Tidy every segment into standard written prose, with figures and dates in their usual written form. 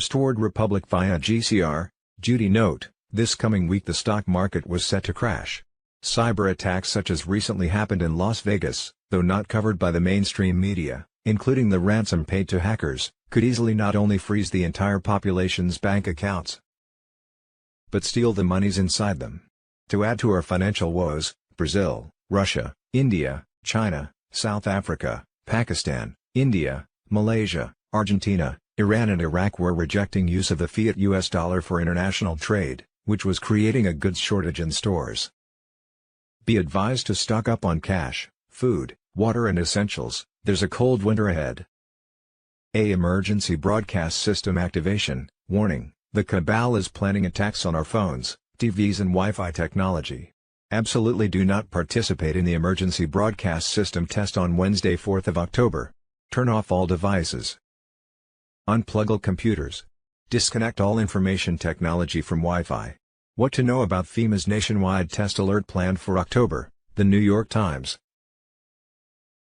Restored.Republic.via.a.GCR, Judy note, this coming week the stock market was set to crash. Cyber attacks such as recently happened in Las Vegas, though not covered by the mainstream media, including the ransom paid to hackers, could easily not only freeze the entire population's bank accounts, but steal the monies inside them. To add to our financial woes, Brazil, Russia, India, China, South Africa, Pakistan, India, Malaysia, Argentina, Iran and Iraq were rejecting use of the fiat US dollar for international trade, which was creating a goods shortage in stores. Be advised to stock up on cash, food, water and essentials, there's a cold winter ahead. Emergency broadcast system activation, warning, the cabal is planning attacks on our phones, TVs and Wi-Fi technology. Absolutely do not participate in the emergency broadcast system test on Wednesday 4th of October. Turn off all devices. Unplug all computers. Disconnect all information technology from Wi-Fi. What to know about FEMA's nationwide test alert planned for October, The New York Times.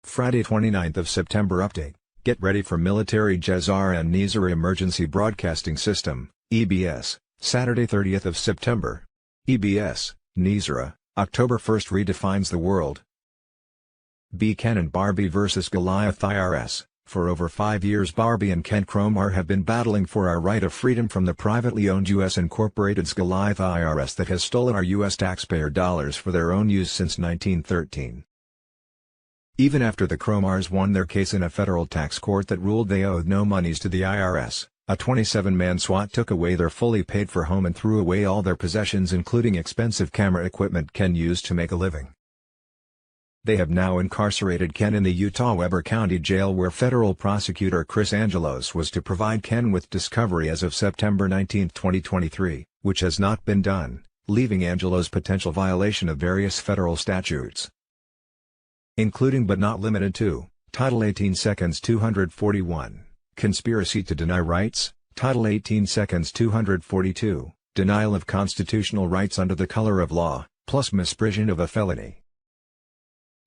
Friday 29th of September update, get ready for Military Jazar and Nizar Emergency Broadcasting System, EBS, Saturday 30th of September. EBS, Nizra, October 1st redefines the world. Ken and Barbie vs. Goliath IRS. For over 5 years Barbie and Ken Cromar have been battling for our right of freedom from the privately owned U.S. Incorporated's Goliath IRS that has stolen our U.S. taxpayer dollars for their own use since 1913. Even after the Cromars won their case in a federal tax court that ruled they owed no monies to the IRS, a 27-man SWAT took away their fully paid-for home and threw away all their possessions including expensive camera equipment Ken used to make a living. They have now incarcerated Ken in the Utah Weber County Jail where federal prosecutor Chris Angelos was to provide Ken with discovery as of September 19, 2023, which has not been done, leaving Angelos potential violation of various federal statutes, including but not limited to, Title 18 Seconds 241, Conspiracy to Deny Rights, Title 18 Seconds 242, Denial of Constitutional Rights under the color of law, plus misprision of a felony.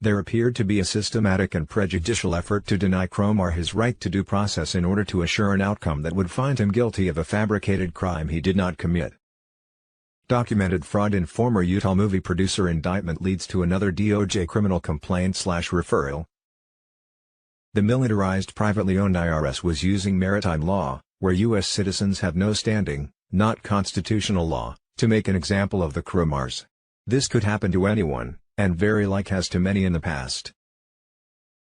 There appeared to be a systematic and prejudicial effort to deny Cromar his right to due process in order to assure an outcome that would find him guilty of a fabricated crime he did not commit. Documented fraud in former Utah movie producer indictment leads to another DOJ criminal complaint/referral. The militarized privately owned IRS was using maritime law, where U.S. citizens have no standing, not constitutional law, to make an example of the Cromars. This could happen to anyone, and very like has to many in the past.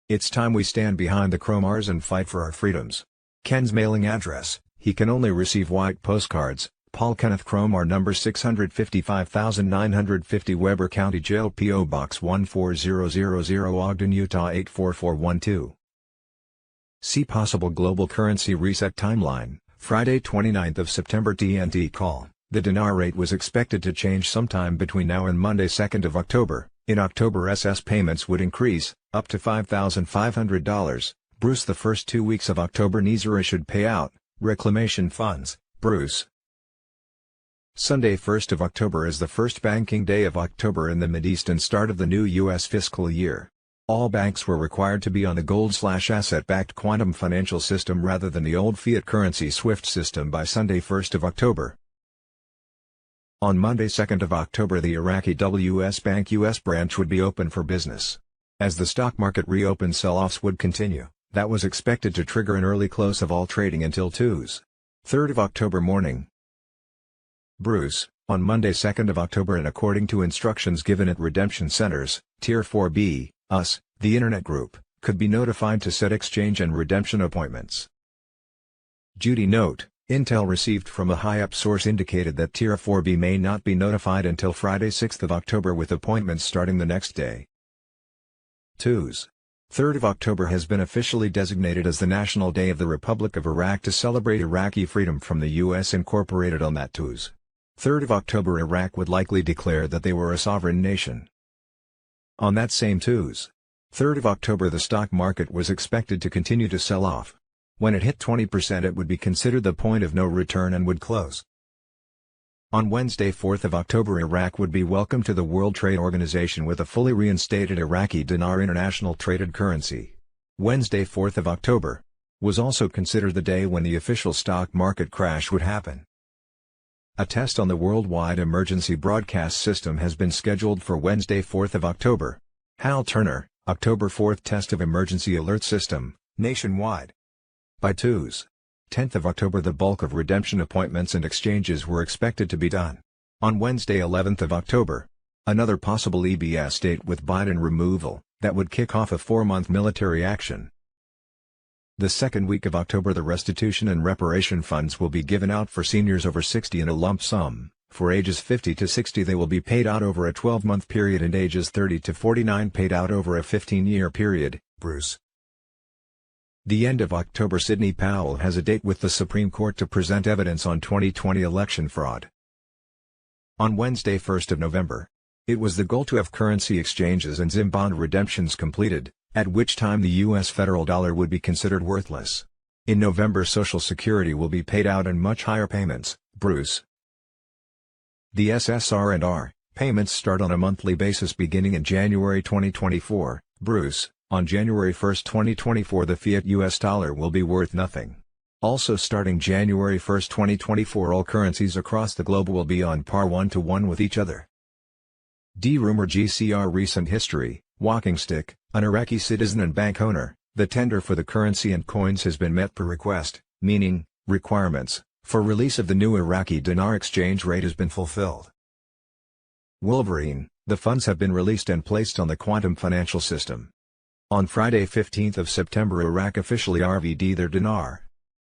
It's time we stand behind the Cromars and fight for our freedoms. Ken's mailing address, he can only receive white postcards, Paul Kenneth Cromar No. 655950 Weber County Jail P.O. Box 14000 Ogden, Utah 84412. See possible global currency reset timeline, Friday 29th of September TNT call. The dinar rate was expected to change sometime between now and Monday 2nd of October. In October SS payments would increase, up to $5,500. Bruce the first 2 weeks of October Nizra should pay out, reclamation funds, Bruce. Sunday 1st of October is the first banking day of October in the Mideast and start of the new U.S. fiscal year. All banks were required to be on the gold/asset-backed quantum financial system rather than the old fiat currency SWIFT system by Sunday 1st of October. On Monday 2nd of October the Iraqi WS Bank U.S. branch would be open for business. As the stock market reopened sell-offs would continue, that was expected to trigger an early close of all trading until 3rd of October morning. Bruce, on Monday 2nd of October and according to instructions given at redemption centers, Tier 4B, US, the Internet Group, could be notified to set exchange and redemption appointments. Judy note, intel received from a high-up source indicated that Tier 4B may not be notified until Friday 6th of October with appointments starting the next day. 3rd of October has been officially designated as the National Day of the Republic of Iraq to celebrate Iraqi freedom from the U.S. Incorporated on that 3rd of October Iraq would likely declare that they were a sovereign nation. On that same 3rd of October the stock market was expected to continue to sell off. When it hit 20% it would be considered the point of no return and would close. On Wednesday 4th of October Iraq would be welcomed to the World Trade Organization with a fully reinstated Iraqi dinar international traded currency. Wednesday 4th of October. was also considered the day when the official stock market crash would happen. A test on the worldwide emergency broadcast system has been scheduled for Wednesday, 4th of October. Hal Turner, October 4th test of emergency alert system, nationwide. By 10th of October the bulk of redemption appointments and exchanges were expected to be done. On Wednesday 11th of October, another possible EBS date with Biden removal, that would kick off a 4-month military action. The second week of October the restitution and reparation funds will be given out for seniors over 60 in a lump sum. For ages 50 to 60 they will be paid out over a 12-month period and ages 30 to 49 paid out over a 15-year period, Bruce. The end of October Sidney Powell has a date with the Supreme Court to present evidence on 2020 election fraud. On Wednesday 1st of November, it was the goal to have currency exchanges and ZIM bond redemptions completed, at which time the U.S. federal dollar would be considered worthless. In November Social Security will be paid out and much higher payments, Bruce. The SSR&R payments start on a monthly basis beginning in January 2024, Bruce. On January 1, 2024 the fiat US dollar will be worth nothing. Also starting January 1, 2024 all currencies across the globe will be on par 1-to-1 with each other. Rumor GCR recent history, walking stick, an Iraqi citizen and bank owner, the tender for the currency and coins has been met per request, meaning, requirements, for release of the new Iraqi dinar exchange rate has been fulfilled. Wolverine, the funds have been released and placed on the quantum financial system. On Friday 15th of September Iraq officially RVD'd their dinar.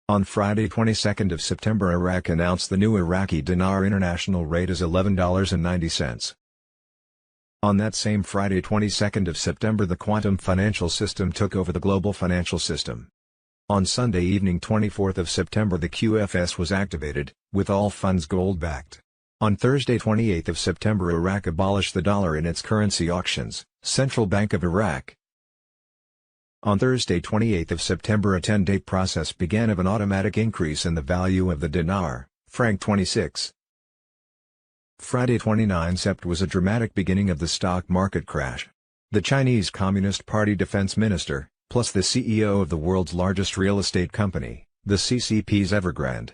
On Friday 22nd of September Iraq announced the new Iraqi dinar international rate as $11.90. On that same Friday 22nd of September the quantum financial system took over the global financial system. On Sunday evening 24th of September the QFS was activated, with all funds gold-backed. On Thursday 28th of September Iraq abolished the dollar in its currency auctions, Central Bank of Iraq. On Thursday 28th of September a 10-day process began of an automatic increase in the value of the dinar, franc 26. Friday 29 Sept was a dramatic beginning of the stock market crash. The Chinese Communist Party defense minister, plus the CEO of the world's largest real estate company, the CCP's Evergrande,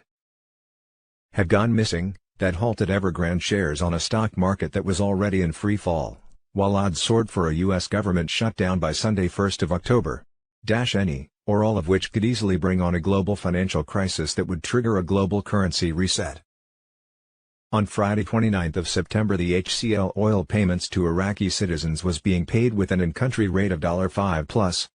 have gone missing. That halted Evergrande shares on a stock market that was already in free fall, while odds soared for a U.S. government shutdown by Sunday 1st of October. Any, or all of which could easily bring on a global financial crisis that would trigger a global currency reset. On Friday 29th of September the HCL oil payments to Iraqi citizens was being paid with an in-country rate of $5+.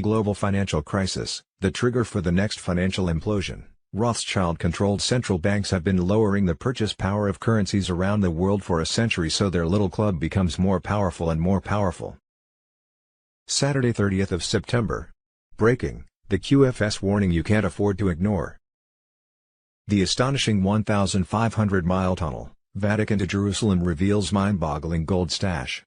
Global financial crisis, the trigger for the next financial implosion. Rothschild-controlled central banks have been lowering the purchase power of currencies around the world for a century so their little club becomes more powerful and more powerful. Saturday 30th of September. Breaking, the QFS warning you can't afford to ignore. The astonishing 1,500-mile tunnel, Vatican to Jerusalem reveals mind-boggling gold stash.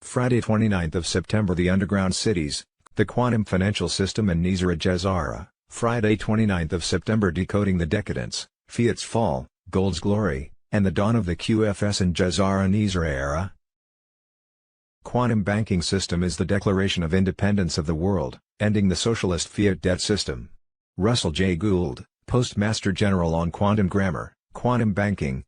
Friday 29th of September the underground cities, the quantum financial system and Nizar-e-Jazara. Friday 29th of September decoding the decadence, fiat's fall, gold's glory, and the dawn of the QFS and Jazara-Nizar era. Quantum banking system is the declaration of independence of the world, ending the socialist fiat debt system. Russell J. Gould, Postmaster General on Quantum Grammar, Quantum Banking.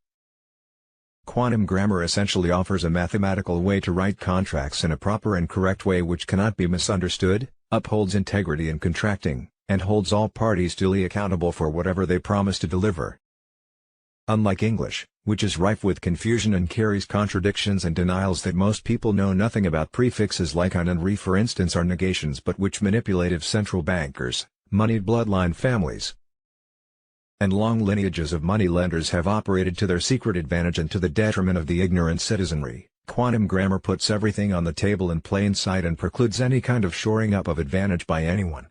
Quantum grammar essentially offers a mathematical way to write contracts in a proper and correct way which cannot be misunderstood, upholds integrity in contracting, and holds all parties duly accountable for whatever they promise to deliver. Unlike English, which is rife with confusion and carries contradictions and denials that most people know nothing about, prefixes like un and re for instance are negations but which manipulative central bankers, moneyed bloodline families, and long lineages of money lenders have operated to their secret advantage and to the detriment of the ignorant citizenry. Quantum grammar puts everything on the table in plain sight and precludes any kind of shoring up of advantage by anyone,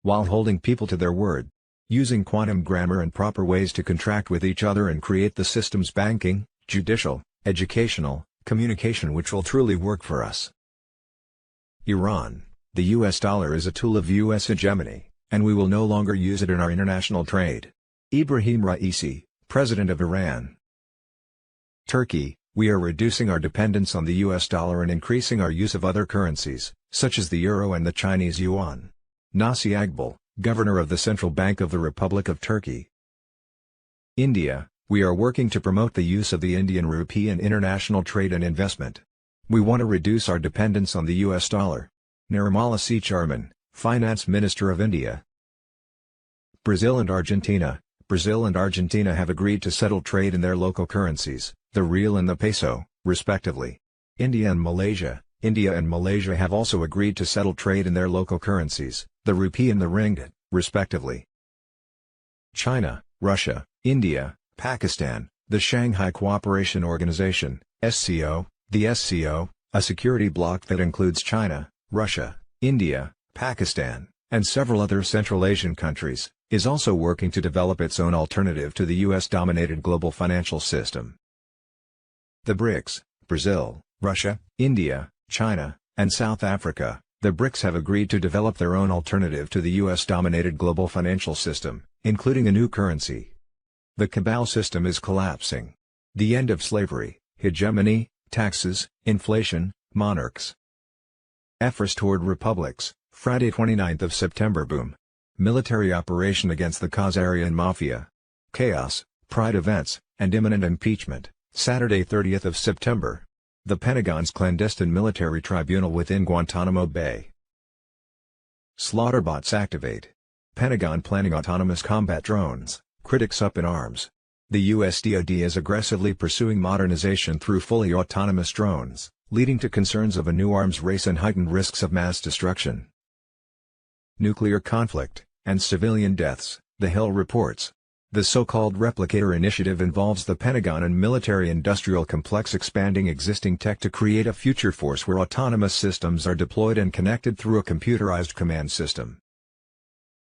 while holding people to their word. Using quantum grammar and proper ways to contract with each other and create the systems banking, judicial, educational, communication which will truly work for us. Iran, the US dollar is a tool of US hegemony, and we will no longer use it in our international trade. Ibrahim Raisi, President of Iran. Turkey, We are reducing our dependence on the US dollar and increasing our use of other currencies, such as the euro and the Chinese yuan. Nasi Agbal, Governor of the Central Bank of the Republic of Turkey. India, we are working to promote the use of the Indian rupee in international trade and investment. We want to reduce our dependence on the US dollar. Nirmala Sitharaman, Finance Minister of India. Brazil and Argentina. Brazil and Argentina have agreed to settle trade in their local currencies, the real and the peso, respectively. India and Malaysia have also agreed to settle trade in their local currencies, the rupee and the ringgit, respectively. China, Russia, India, Pakistan, the Shanghai Cooperation Organization, SCO, the SCO, a security bloc that includes China, Russia, India, Pakistan, and several other Central Asian countries, is also working to develop its own alternative to the US-dominated global financial system. The BRICS, Brazil, Russia, India, China, and South Africa, the BRICS have agreed to develop their own alternative to the US-dominated global financial system, including a new currency. The cabal system is collapsing. The end of slavery, hegemony, taxes, inflation, monarchs. Efforts toward republics, Friday 29th of September. Boom. Military operation against the Khazarian Mafia. Chaos, Pride events, and imminent impeachment, Saturday 30th of September. The Pentagon's clandestine military tribunal within Guantanamo Bay. Slaughterbots activate. Pentagon planning autonomous combat drones, critics up in arms. The US DoD is aggressively pursuing modernization through fully autonomous drones, leading to concerns of a new arms race and heightened risks of mass destruction. Nuclear conflict and civilian deaths, The Hill reports. The so-called Replicator Initiative involves the Pentagon and military-industrial complex expanding existing tech to create a future force where autonomous systems are deployed and connected through a computerized command system.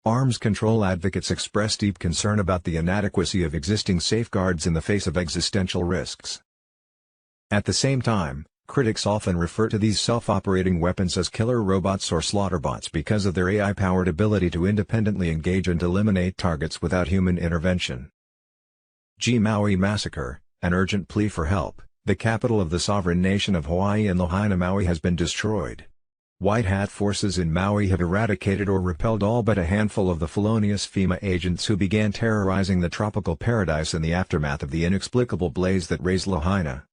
Arms control advocates express deep concern about the inadequacy of existing safeguards in the face of existential risks. At the same time, critics often refer to these self-operating weapons as killer robots or slaughterbots because of their AI-powered ability to independently engage and eliminate targets without human intervention. Maui massacre, an urgent plea for help. The capital of the sovereign nation of Hawaii and Lahaina, Maui, has been destroyed. White Hat forces in Maui have eradicated or repelled all but a handful of the felonious FEMA agents who began terrorizing the tropical paradise in the aftermath of the inexplicable blaze that razed Lahaina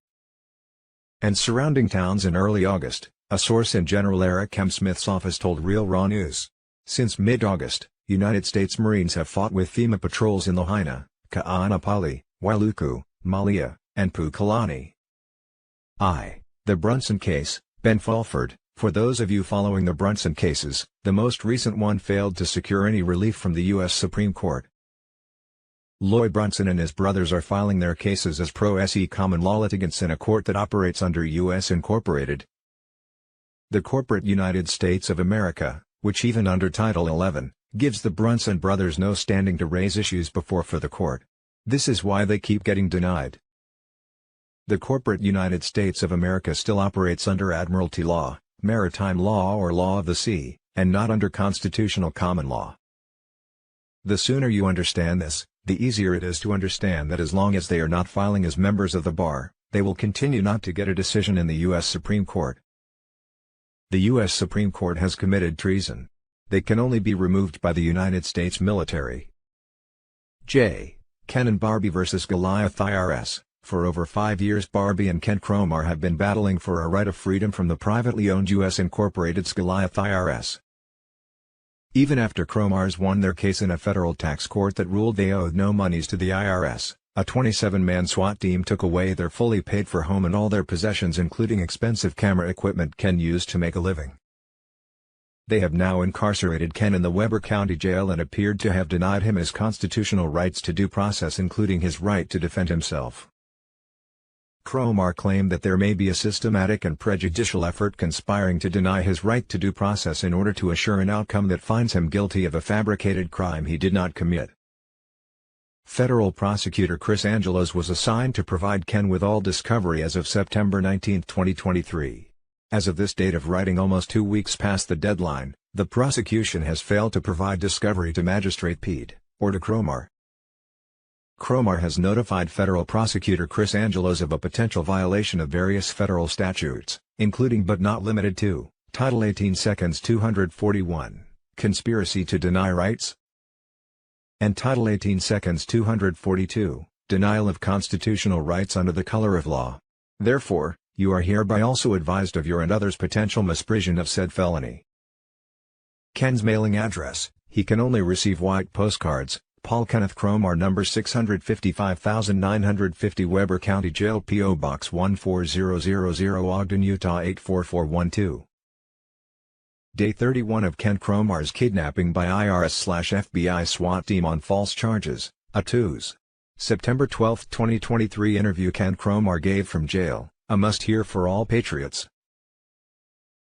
and surrounding towns in early August, a source in General Eric M. Smith's office told Real Raw News. Since mid-August, United States Marines have fought with FEMA patrols in Lahaina, Ka'anapali, Wailuku, Malia, and Pukalani. The Brunson case, Ben Fulford. For those of you following the Brunson cases, the most recent one failed to secure any relief from the U.S. Supreme Court. Lloyd Brunson and his brothers are filing their cases as pro-se common law litigants in a court that operates under U.S. Incorporated. The corporate United States of America, which even under Title 11, gives the Brunson brothers no standing to raise issues before the court. This is why they keep getting denied. The corporate United States of America still operates under admiralty law, maritime law or law of the sea, and not under constitutional common law. The sooner you understand this, the easier it is to understand that as long as they are not filing as members of the bar, they will continue not to get a decision in the U.S. Supreme Court. The U.S. Supreme Court has committed treason. They can only be removed by the United States military. Ken and Barbie vs. Goliath IRS. For over 5 years Barbie and Ken Cromar have been battling for a right of freedom from the privately owned U.S. Incorporated's Goliath IRS. Even after Cromars won their case in a federal tax court that ruled they owed no monies to the IRS, a 27-man SWAT team took away their fully paid-for home and all their possessions, including expensive camera equipment Ken used to make a living. They have now incarcerated Ken in the Weber County Jail and appeared to have denied him his constitutional rights to due process, including his right to defend himself. Cromar claimed that there may be a systematic and prejudicial effort conspiring to deny his right to due process in order to assure an outcome that finds him guilty of a fabricated crime he did not commit. Federal prosecutor Chris Angelos was assigned to provide Ken with all discovery as of September 19, 2023. As of this date of writing, almost 2 weeks past the deadline, the prosecution has failed to provide discovery to Magistrate Pete, or to Cromar. Cromar has notified federal prosecutor Chris Angelos of a potential violation of various federal statutes, including but not limited to, Title 18 Seconds 241, Conspiracy to Deny Rights, and Title 18 Seconds 242, Denial of Constitutional Rights under the color of law. Therefore, you are hereby also advised of your and others' potential misprision of said felony. Ken's mailing address: he can only receive white postcards. Paul Kenneth Cromar, number 655950 Weber County Jail, P.O. Box 14000, Ogden, Utah 84412. Day 31 of Ken Cromar's kidnapping by IRS/FBI SWAT team on false charges, a twos. September 12, 2023 interview Ken Cromar gave from jail, a must-hear for all patriots.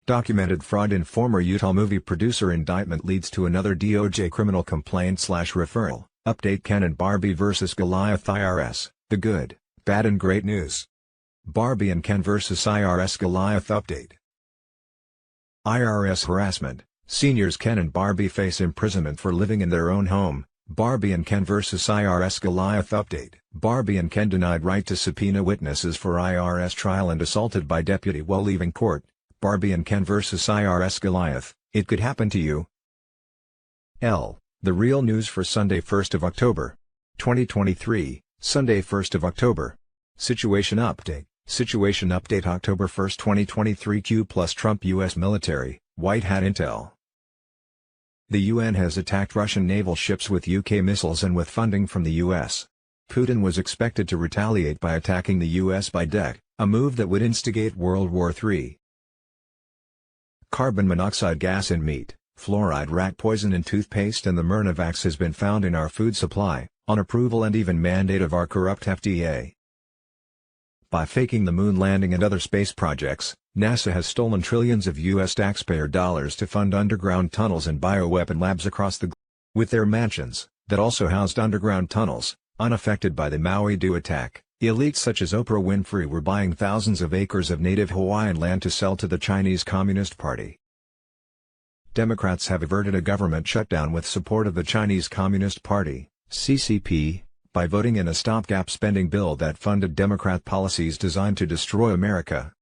Documented fraud in former Utah movie producer indictment leads to another DOJ criminal complaint/referral. Update: Ken and Barbie vs. Goliath. IRS, the good, bad and great news. Barbie and Ken vs. IRS Goliath update. IRS harassment: seniors Ken and Barbie face imprisonment for living in their own home. Barbie and Ken vs. IRS Goliath update. Barbie and Ken denied right to subpoena witnesses for IRS trial and assaulted by deputy while leaving court. Barbie and Ken vs. IRS Goliath, it could happen to you. The real news for Sunday 1st of October. 2023, Sunday 1st of October. Situation update. Situation update October 1, 2023 Q plus Trump U.S. military, White Hat intel. The UN has attacked Russian naval ships with UK missiles and with funding from the US. Putin was expected to retaliate by attacking the US by deck, a move that would instigate World War III. Carbon monoxide gas in meat, fluoride rat poison in toothpaste and the Myrnavax has been found in our food supply, on approval and even mandate of our corrupt FDA. By faking the moon landing and other space projects, NASA has stolen trillions of U.S. taxpayer dollars to fund underground tunnels and bioweapon labs across the globe. With their mansions, that also housed underground tunnels, unaffected by the Maui Do attack, elites such as Oprah Winfrey were buying thousands of acres of native Hawaiian land to sell to the Chinese Communist Party. Democrats have averted a government shutdown with support of the Chinese Communist Party, CCP, by voting in a stopgap spending bill that funded Democrat policies designed to destroy America.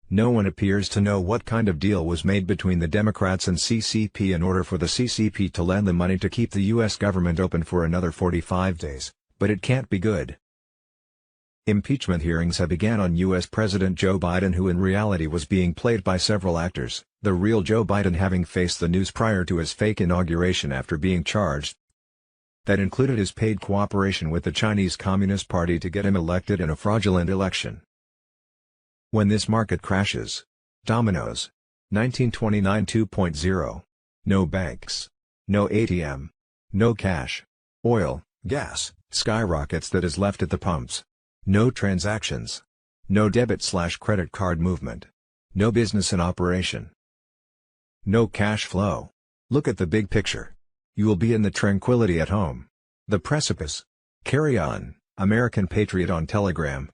No one appears to know what kind of deal was made between the Democrats and CCP in order for the CCP to lend the money to keep the U.S. government open for another 45 days, but it can't be good. Impeachment hearings have begun on U.S. President Joe Biden, who in reality was being played by several actors, the real Joe Biden having faced the news prior to his fake inauguration after being charged. That included his paid cooperation with the Chinese Communist Party to get him elected in a fraudulent election. When this market crashes. Dominoes. 1929 2.0. No banks. No ATM. No cash. Oil, gas, skyrockets that is left at the pumps. No transactions. No debit/credit card movement. No business in operation. No cash flow. Look at the big picture. You will be in the tranquility at home. The precipice. Carry on, American Patriot on Telegram.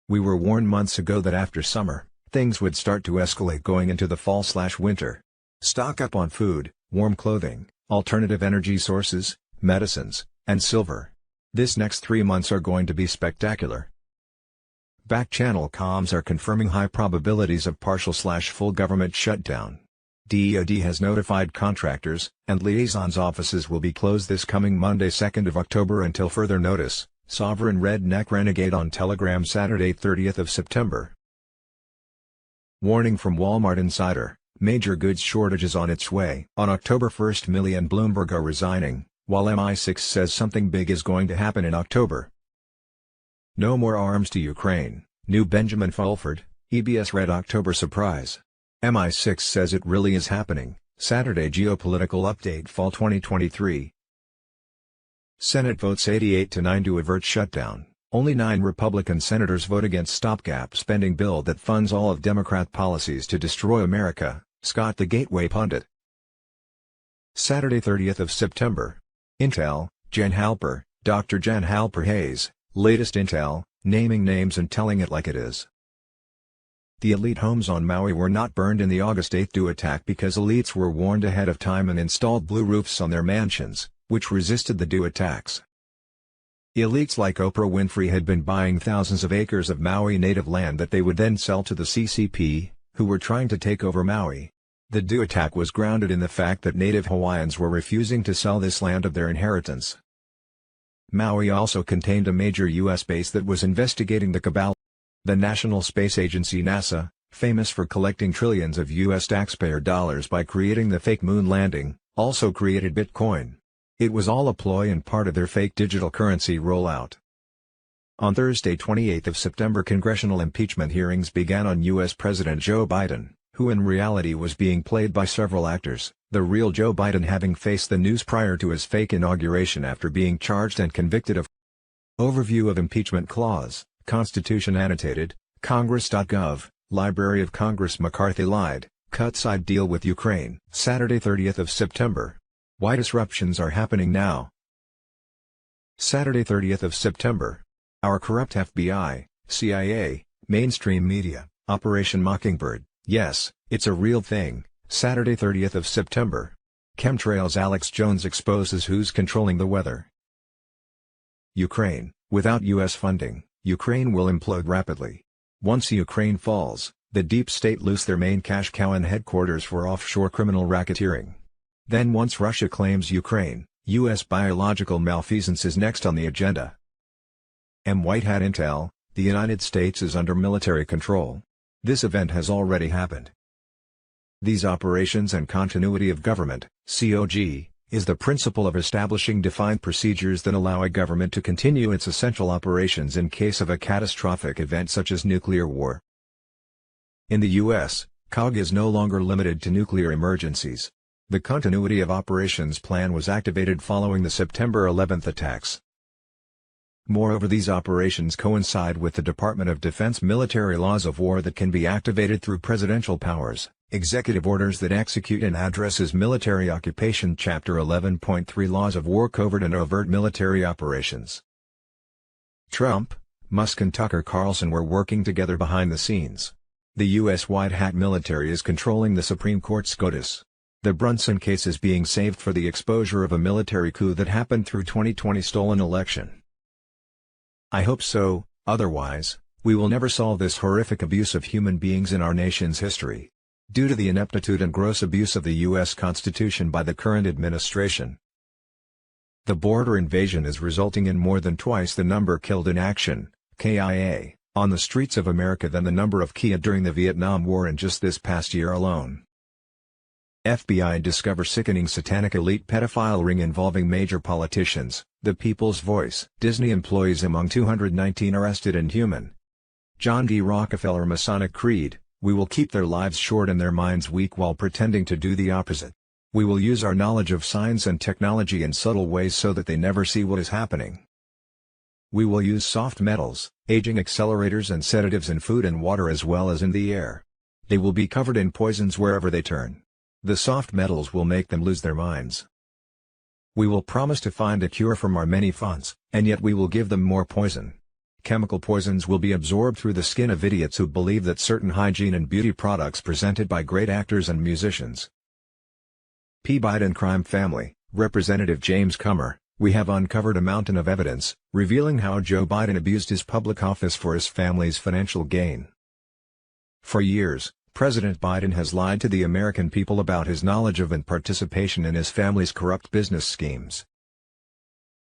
We were warned months ago that after summer, things would start to escalate going into the fall/winter. Stock up on food, warm clothing, alternative energy sources, medicines, and silver. This next 3 months are going to be spectacular. Back-channel comms are confirming high probabilities of partial/full government shutdown. DoD has notified contractors, and liaisons' offices will be closed this coming Monday 2nd of October until further notice. Sovereign Redneck Renegade on Telegram Saturday 30th of September. Warning from Walmart Insider, major goods shortages on its way. On October 1st, Milley and Bloomberg are resigning, while MI6 says something big is going to happen in October. No more arms to Ukraine, new Benjamin Fulford, EBS Red October surprise. MI6 says it really is happening. Saturday geopolitical update fall 2023. Senate votes 88-9 to avert shutdown. Only 9 Republican senators vote against stopgap spending bill that funds all of Democrat policies to destroy America. Scott the Gateway pundit. Saturday 30th of September. Intel, Jen Halper, Dr. Jen Halper Hayes, latest intel, naming names and telling it like it is. The elite homes on Maui were not burned in the August 8 Do attack because elites were warned ahead of time and installed blue roofs on their mansions, which resisted the Do attacks. Elites like Oprah Winfrey had been buying thousands of acres of Maui native land that they would then sell to the CCP, who were trying to take over Maui. The DU attack was grounded in the fact that native Hawaiians were refusing to sell this land of their inheritance. Maui also contained a major U.S. base that was investigating the cabal. The National Space Agency NASA, famous for collecting trillions of U.S. taxpayer dollars by creating the fake moon landing, also created Bitcoin. It was all a ploy and part of their fake digital currency rollout. On Thursday, 28 September, congressional impeachment hearings began on U.S. President Joe Biden, who in reality was being played by several actors, the real Joe Biden having faced the news prior to his fake inauguration after being charged and convicted of. Overview of Impeachment Clause, Constitution Annotated, Congress.gov, Library of Congress. McCarthy lied, cut side deal with Ukraine. Saturday, 30 September. Why disruptions are happening now? Saturday, 30 September. Our corrupt FBI, CIA, mainstream media, Operation Mockingbird. Yes, it's a real thing. Saturday, 30 September. Chemtrails. Alex Jones exposes who's controlling the weather. Ukraine. Without U.S. funding, Ukraine will implode rapidly. Once Ukraine falls, the deep state lose their main cash cow and headquarters for offshore criminal racketeering. Then once Russia claims Ukraine, U.S. biological malfeasance is next on the agenda. White Hat Intel, the United States is under military control. This event has already happened. These operations and continuity of government, COG, is the principle of establishing defined procedures that allow a government to continue its essential operations in case of a catastrophic event such as nuclear war. In the U.S., COG is no longer limited to nuclear emergencies. The Continuity of Operations Plan was activated following the September 11 attacks. Moreover, these operations coincide with the Department of Defense military laws of war that can be activated through presidential powers, executive orders that execute and addresses military occupation. Chapter 11.3 Laws of War. Covert and overt military operations. Trump, Musk and Tucker Carlson were working together behind the scenes. The U.S. White Hat military is controlling the Supreme Court SCOTUS. The Brunson case is being saved for the exposure of a military coup that happened through 2020 stolen election. I hope so, otherwise, we will never solve this horrific abuse of human beings in our nation's history. Due to the ineptitude and gross abuse of the U.S. Constitution by the current administration. The border invasion is resulting in more than twice the number killed in action, KIA, on the streets of America than the number of KIA during the Vietnam War in just this past year alone. FBI discover sickening satanic elite pedophile ring involving major politicians, The People's Voice. Disney employees among 219 arrested. Inhuman. John D. Rockefeller Masonic Creed, we will keep their lives short and their minds weak while pretending to do the opposite. We will use our knowledge of science and technology in subtle ways so that they never see what is happening. We will use soft metals, aging accelerators and sedatives in food and water as well as in the air. They will be covered in poisons wherever they turn. The soft metals will make them lose their minds. We will promise to find a cure from our many funds, and yet we will give them more poison. Chemical poisons will be absorbed through the skin of idiots who believe that certain hygiene and beauty products presented by great actors and musicians. P. Biden crime family, Representative James Comer, we have uncovered a mountain of evidence, revealing how Joe Biden abused his public office for his family's financial gain. For years, President Biden has lied to the American people about his knowledge of and participation in his family's corrupt business schemes.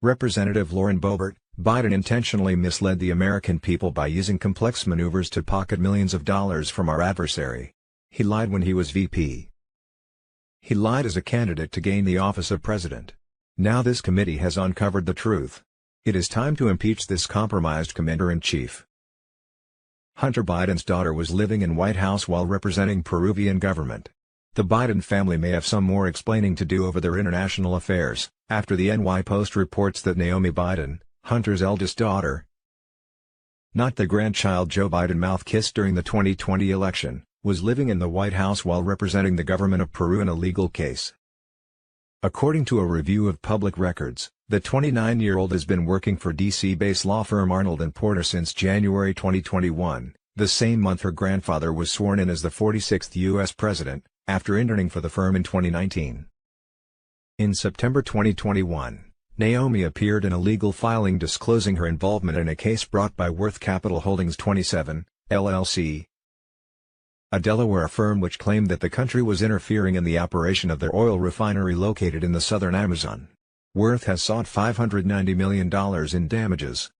Representative Lauren Boebert, Biden intentionally misled the American people by using complex maneuvers to pocket millions of dollars from our adversary. He lied when he was VP. He lied as a candidate to gain the office of president. Now this committee has uncovered the truth. It is time to impeach this compromised commander-in-chief. Hunter Biden's daughter was living in White House while representing Peruvian government. The Biden family may have some more explaining to do over their international affairs, after the NY Post reports that Naomi Biden, Hunter's eldest daughter, not the grandchild Joe Biden mouth-kissed during the 2020 election, was living in the White House while representing the government of Peru in a legal case. According to a review of public records, the 29-year-old has been working for D.C.-based law firm Arnold & Porter since January 2021, the same month her grandfather was sworn in as the 46th U.S. president, after interning for the firm in 2019. In September 2021, Naomi appeared in a legal filing disclosing her involvement in a case brought by Worth Capital Holdings 27, LLC, a Delaware firm which claimed that the country was interfering in the operation of their oil refinery located in the southern Amazon. Worth has sought $590 million in damages.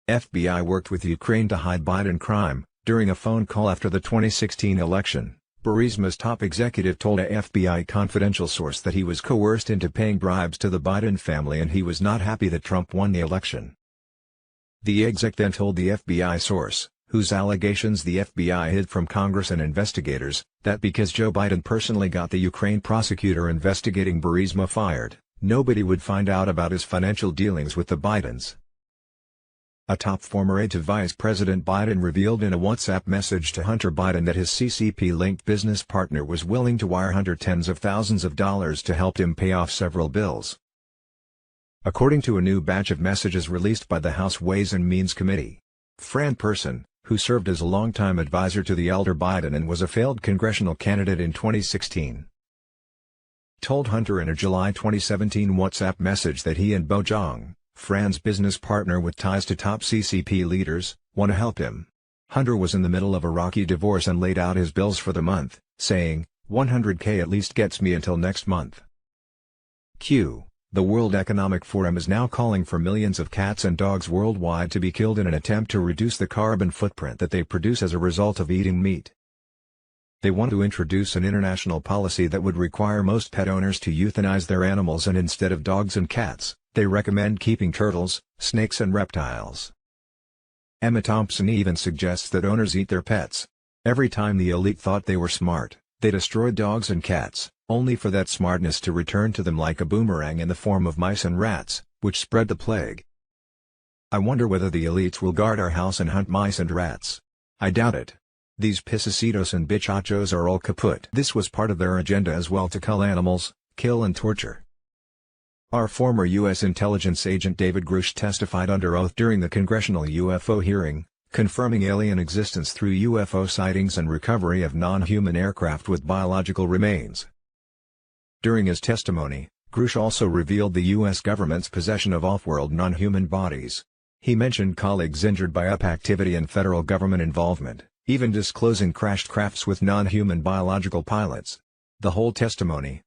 FBI worked with Ukraine to hide Biden crime. During a phone call after the 2016 election, Burisma's top executive told a FBI confidential source that he was coerced into paying bribes to the Biden family and he was not happy that Trump won the election. The exec then told the FBI source, whose allegations the FBI hid from Congress and investigators, that because Joe Biden personally got the Ukraine prosecutor investigating Burisma fired, nobody would find out about his financial dealings with the Bidens. A top former aide to Vice President Biden revealed in a WhatsApp message to Hunter Biden that his CCP-linked business partner was willing to wire Hunter tens of thousands of dollars to help him pay off several bills. According to a new batch of messages released by the House Ways and Means Committee, Fran Person, who served as a longtime advisor to the elder Biden and was a failed congressional candidate in 2016, told Hunter in a July 2017 WhatsApp message that he and Bo Jong, Fran's business partner with ties to top CCP leaders, want to help him. Hunter was in the middle of a rocky divorce and laid out his bills for the month, saying, "$100K at least gets me until next month." The World Economic Forum is now calling for millions of cats and dogs worldwide to be killed in an attempt to reduce the carbon footprint that they produce as a result of eating meat. They want to introduce an international policy that would require most pet owners to euthanize their animals, and instead of dogs and cats, they recommend keeping turtles, snakes and reptiles. Emma Thompson even suggests that owners eat their pets. Every time the elite thought they were smart, they destroyed dogs and cats, only for that smartness to return to them like a boomerang in the form of mice and rats, which spread the plague. I wonder whether the elites will guard our house and hunt mice and rats. I doubt it. These pissicitos and bichachos are all kaput. This was part of their agenda as well, to cull animals, kill and torture. Our former U.S. intelligence agent David Grush testified under oath during the congressional UFO hearing, confirming alien existence through UFO sightings and recovery of non-human aircraft with biological remains. During his testimony, Grush also revealed the U.S. government's possession of off-world non-human bodies. He mentioned colleagues injured by UP activity and federal government involvement, even disclosing crashed crafts with non-human biological pilots. The whole testimony,